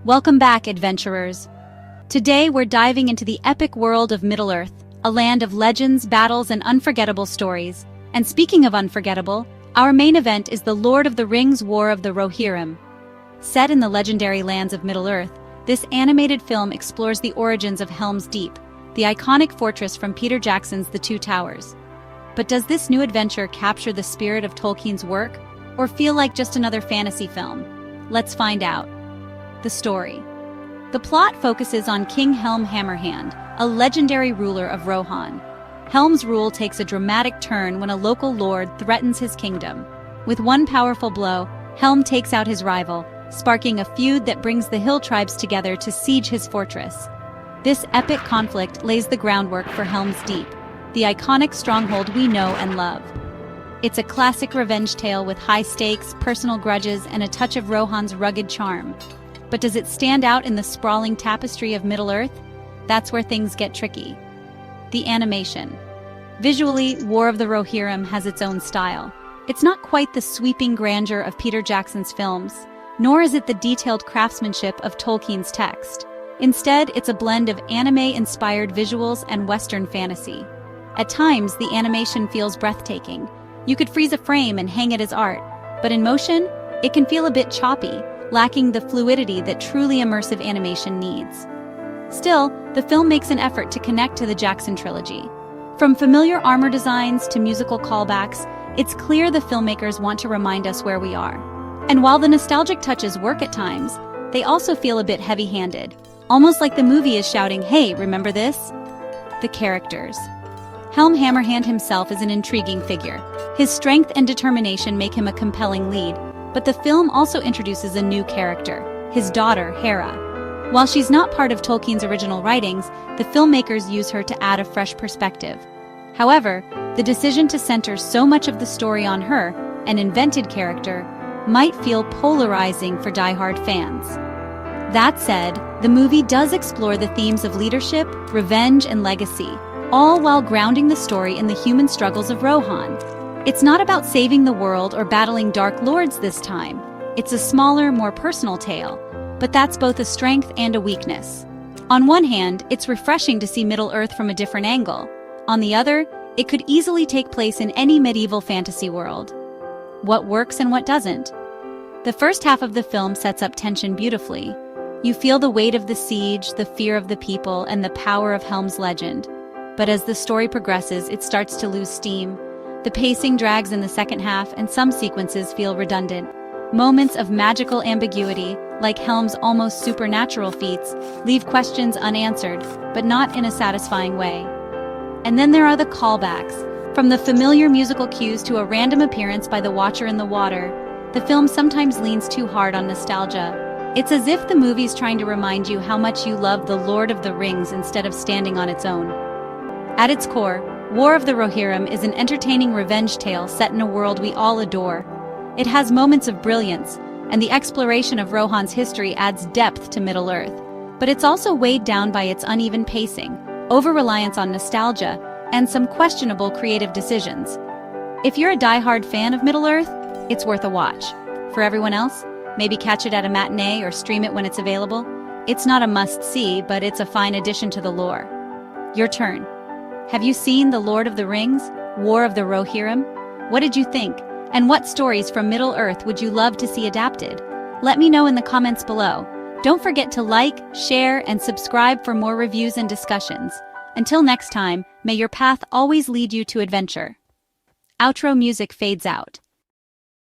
Welcome back, adventurers. Today we're diving into the epic world of Middle-earth, a land of legends, battles, and unforgettable stories. And speaking of unforgettable, our main event is the Lord of the Rings War of the Rohirrim. Set in the legendary lands of Middle-earth, this animated film explores the origins of Helm's Deep, the iconic fortress from Peter Jackson's The Two Towers. But does this new adventure capture the spirit of Tolkien's work, or feel like just another fantasy film? Let's find out. The story. The plot focuses on King Helm Hammerhand, a legendary ruler of Rohan. Helm's rule takes a dramatic turn when a local lord threatens his kingdom. With one powerful blow, Helm takes out his rival, sparking a feud that brings the hill tribes together to siege his fortress. This epic conflict lays the groundwork for Helm's Deep, the iconic stronghold we know and love. It's a classic revenge tale with high stakes, personal grudges, and a touch of Rohan's rugged charm. But does it stand out in the sprawling tapestry of Middle-earth? That's where things get tricky. The animation. Visually, War of the Rohirrim has its own style. It's not quite the sweeping grandeur of Peter Jackson's films, nor is it the detailed craftsmanship of Tolkien's text. Instead, it's a blend of anime-inspired visuals and Western fantasy. At times, the animation feels breathtaking. You could freeze a frame and hang it as art, but in motion, it can feel a bit choppy, lacking the fluidity that truly immersive animation needs. Still, the film makes an effort to connect to the Jackson trilogy. From familiar armor designs to musical callbacks, it's clear the filmmakers want to remind us where we are. And while the nostalgic touches work at times, they also feel a bit heavy-handed, almost like the movie is shouting, "Hey, remember this?" The characters. Helm Hammerhand himself is an intriguing figure. His strength and determination make him a compelling lead, but the film also introduces a new character, his daughter, Hera. While she's not part of Tolkien's original writings, the filmmakers use her to add a fresh perspective. However, the decision to center so much of the story on her, an invented character, might feel polarizing for die-hard fans. That said, the movie does explore the themes of leadership, revenge, and legacy, all while grounding the story in the human struggles of Rohan. It's not about saving the world or battling dark lords this time. It's a smaller, more personal tale, but that's both a strength and a weakness. On one hand, it's refreshing to see Middle-earth from a different angle. On the other, it could easily take place in any medieval fantasy world. What works and what doesn't? The first half of the film sets up tension beautifully. You feel the weight of the siege, the fear of the people, and the power of Helm's legend. But as the story progresses, it starts to lose steam. The pacing drags in the second half, and some sequences feel redundant. Moments of magical ambiguity, like Helm's almost supernatural feats, leave questions unanswered, but not in a satisfying way. And then there are the callbacks. From the familiar musical cues to a random appearance by the Watcher in the Water, the film sometimes leans too hard on nostalgia. It's as if the movie's trying to remind you how much you love The Lord of the Rings instead of standing on its own. At its core, War of the Rohirrim is an entertaining revenge tale set in a world we all adore. It has moments of brilliance, and the exploration of Rohan's history adds depth to Middle-earth. But it's also weighed down by its uneven pacing, over-reliance on nostalgia, and some questionable creative decisions. If you're a die-hard fan of Middle-earth, it's worth a watch. For everyone else, maybe catch it at a matinee or stream it when it's available. It's not a must-see, but it's a fine addition to the lore. Your turn. Have you seen The Lord of the Rings, War of the Rohirrim? What did you think? And what stories from Middle-earth would you love to see adapted? Let me know in the comments below. Don't forget to like, share, and subscribe for more reviews and discussions. Until next time, may your path always lead you to adventure. Outro music fades out.